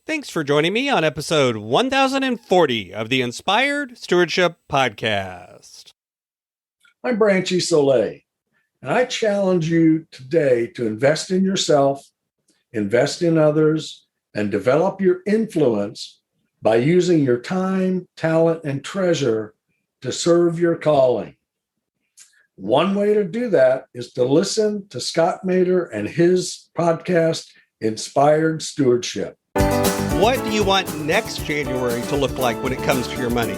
Thanks for joining me on episode 1040 of the Inspired Stewardship Podcast. I'm Branchy Soleil, and I challenge you today to invest in yourself, invest in others, and develop your influence by using your time, talent, and treasure to serve your calling. One way to do that is to listen to Scott Mader and his podcast, Inspired Stewardship. What do you want next January to look like when it comes to your money?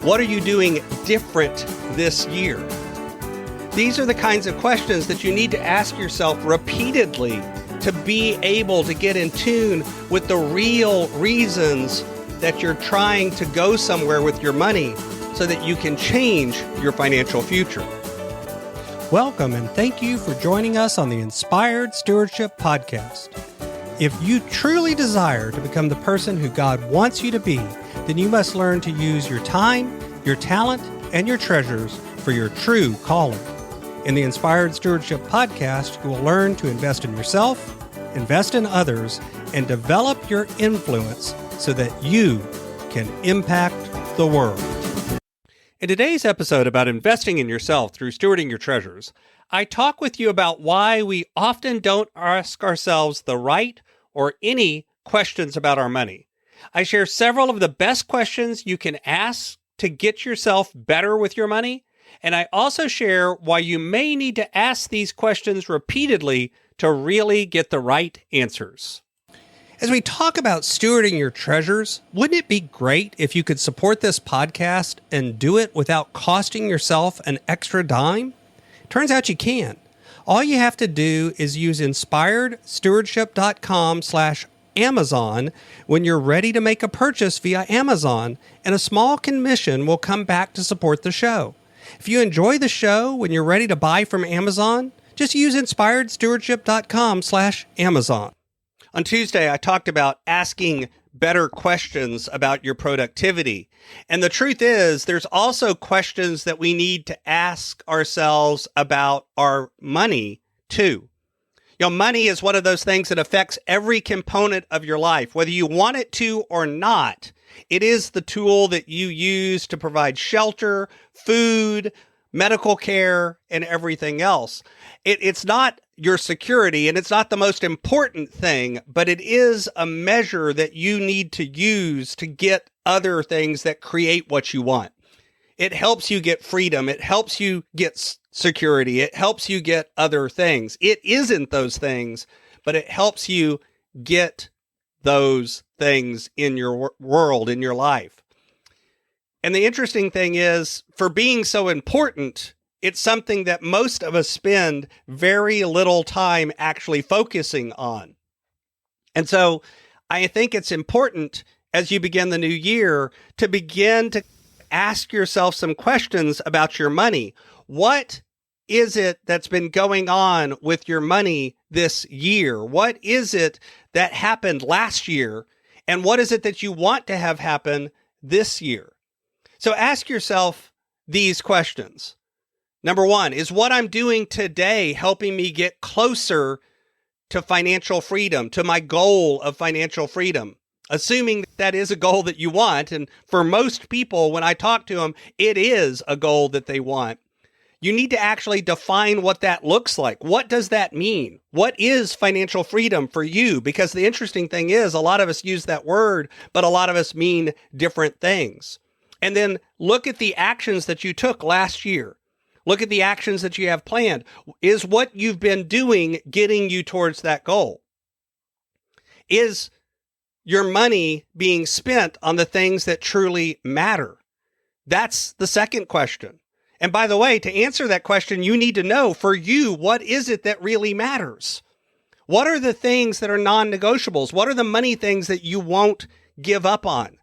What are you doing different this year? These are the kinds of questions that you need to ask yourself repeatedly to be able to get in tune with the real reasons that you're trying to go somewhere with your money so that you can change your financial future. Welcome and thank you for joining us on the Inspired Stewardship Podcast. If you truly desire to become the person who God wants you to be, then you must learn to use your time, your talent, and your treasures for your true calling. In the Inspired Stewardship Podcast, you will learn to invest in yourself, invest in others, and develop your influence so that you can impact the world. In today's episode about investing in yourself through stewarding your treasures, I talk with you about why we often don't ask ourselves the right or any questions about our money. I share several of the best questions you can ask to get yourself better with your money, and I also share why you may need to ask these questions repeatedly to really get the right answers. As we talk about stewarding your treasures, wouldn't it be great if you could support this podcast and do it without costing yourself an extra dime? Turns out you can. All you have to do is use inspiredstewardship.com/Amazon when you're ready to make a purchase via Amazon, and a small commission will come back to support the show. If you enjoy the show when you're ready to buy from Amazon, just use inspiredstewardship.com/Amazon. On Tuesday, I talked about asking better questions about your productivity. And the truth is, there's also questions that we need to ask ourselves about our money, too. Money is one of those things that affects every component of your life, whether you want it to or not. It is the tool that you use to provide shelter, food, medical care, and everything else. It's not your security, and it's not the most important thing, but it is a measure that you need to use to get other things that create what you want. It helps you get freedom. It helps you get security. It helps you get other things. It isn't those things, but it helps you get those things in your world, in your life. And the interesting thing is, for being so important, it's something that most of us spend very little time actually focusing on. And so I think it's important as you begin the new year to begin to ask yourself some questions about your money. What is it that's been going on with your money this year? What is it that happened last year? And what is it that you want to have happen this year? So ask yourself these questions. Number one, is what I'm doing today helping me get closer to financial freedom, to my goal of financial freedom? Assuming that is a goal that you want. And for most people, when I talk to them, it is a goal that they want. You need to actually define what that looks like. What does that mean? What is financial freedom for you? Because the interesting thing is, a lot of us use that word, but a lot of us mean different things. And then look at the actions that you took last year. Look at the actions that you have planned. Is what you've been doing getting you towards that goal? Is your money being spent on the things that truly matter? That's the second question. And by the way, to answer that question, you need to know for you, what is it that really matters? What are the things that are non-negotiables? What are the money things that you won't give up on?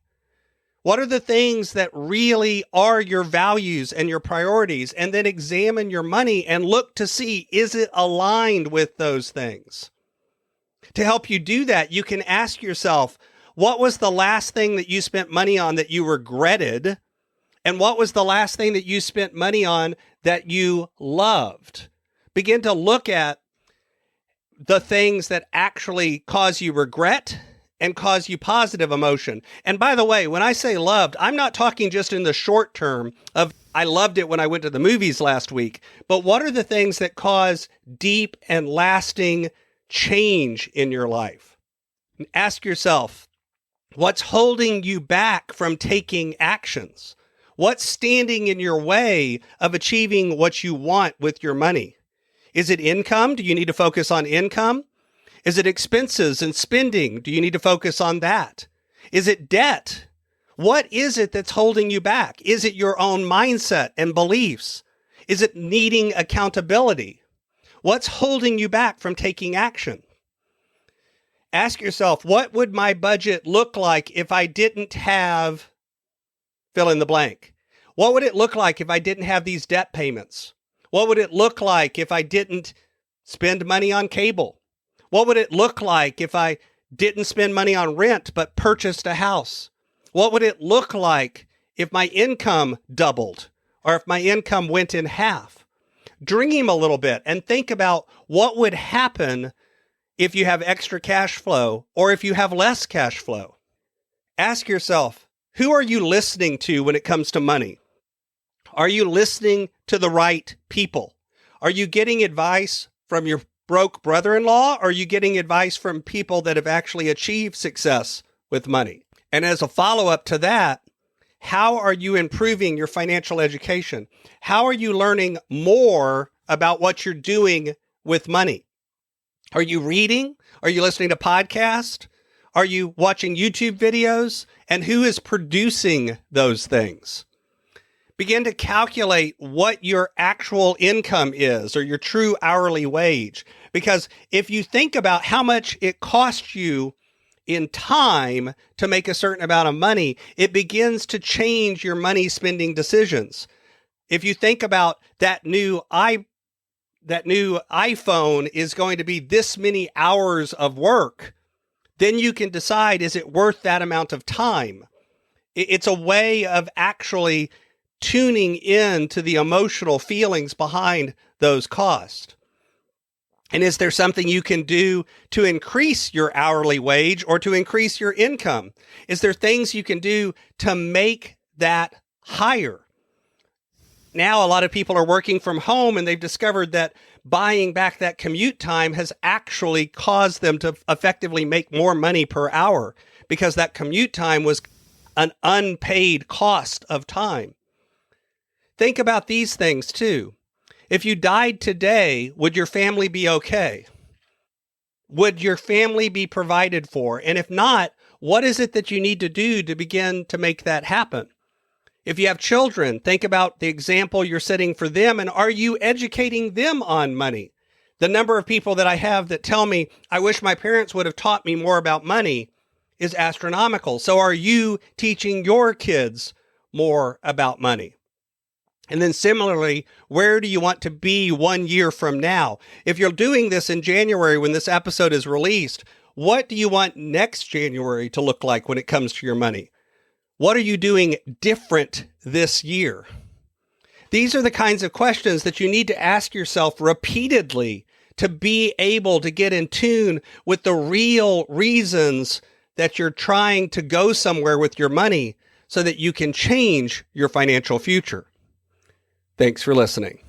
What are the things that really are your values and your priorities? And then examine your money and look to see, is it aligned with those things? To help you do that, you can ask yourself, what was the last thing that you spent money on that you regretted? And what was the last thing that you spent money on that you loved? Begin to look at the things that actually cause you regret and cause you positive emotion. And by the way, when I say loved, I'm not talking just in the short term of I loved it when I went to the movies last week, but what are the things that cause deep and lasting change in your life? Ask yourself, what's holding you back from taking actions? What's standing in your way of achieving what you want with your money? Is it income? Do you need to focus on income? Is it expenses and spending? Do you need to focus on that? Is it debt? What is it that's holding you back? Is it your own mindset and beliefs? Is it needing accountability? What's holding you back from taking action? Ask yourself, what would my budget look like if I didn't have fill in the blank? What would it look like if I didn't have these debt payments? What would it look like if I didn't spend money on cable? What would it look like if I didn't spend money on rent but purchased a house? What would it look like if my income doubled or if my income went in half? Dream a little bit and think about what would happen if you have extra cash flow or if you have less cash flow. Ask yourself, who are you listening to when it comes to money? Are you listening to the right people? Are you getting advice from your broke brother-in-law, or are you getting advice from people that have actually achieved success with money? And as a follow-up to that, how are you improving your financial education? How are you learning more about what you're doing with money? Are you reading? Are you listening to podcasts? Are you watching YouTube videos? And who is producing those things? Begin to calculate what your actual income is or your true hourly wage. Because if you think about how much it costs you in time to make a certain amount of money, it begins to change your money spending decisions. If you think about that new iPhone is going to be this many hours of work, then you can decide, is it worth that amount of time? It's a way of actually tuning in to the emotional feelings behind those costs. And is there something you can do to increase your hourly wage or to increase your income? Is there things you can do to make that higher? Now, a lot of people are working from home and they've discovered that buying back that commute time has actually caused them to effectively make more money per hour because that commute time was an unpaid cost of time. Think about these things too. If you died today, would your family be okay? Would your family be provided for? And if not, what is it that you need to do to begin to make that happen? If you have children, think about the example you're setting for them, and are you educating them on money? The number of people that I have that tell me, I wish my parents would have taught me more about money, is astronomical. So are you teaching your kids more about money? And then similarly, where do you want to be 1 year from now? If you're doing this in January when this episode is released, what do you want next January to look like when it comes to your money? What are you doing different this year? These are the kinds of questions that you need to ask yourself repeatedly to be able to get in tune with the real reasons that you're trying to go somewhere with your money so that you can change your financial future. Thanks for listening.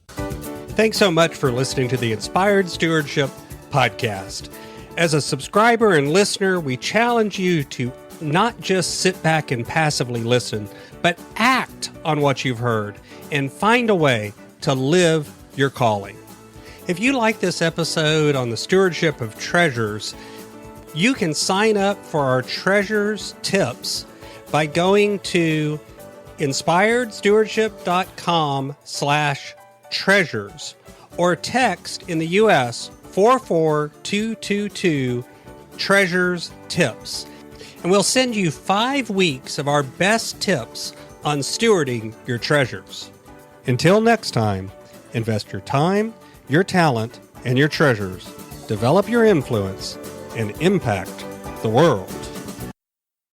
Thanks so much for listening to the Inspired Stewardship podcast. As a subscriber and listener, we challenge you to not just sit back and passively listen, but act on what you've heard and find a way to live your calling. If you like this episode on the stewardship of treasures, you can sign up for our treasures tips by going to inspiredstewardship.com/treasures or text in the U.S. 44222 treasures tips. And we'll send you 5 weeks of our best tips on stewarding your treasures. Until next time, invest your time, your talent, and your treasures. Develop your influence and impact the world.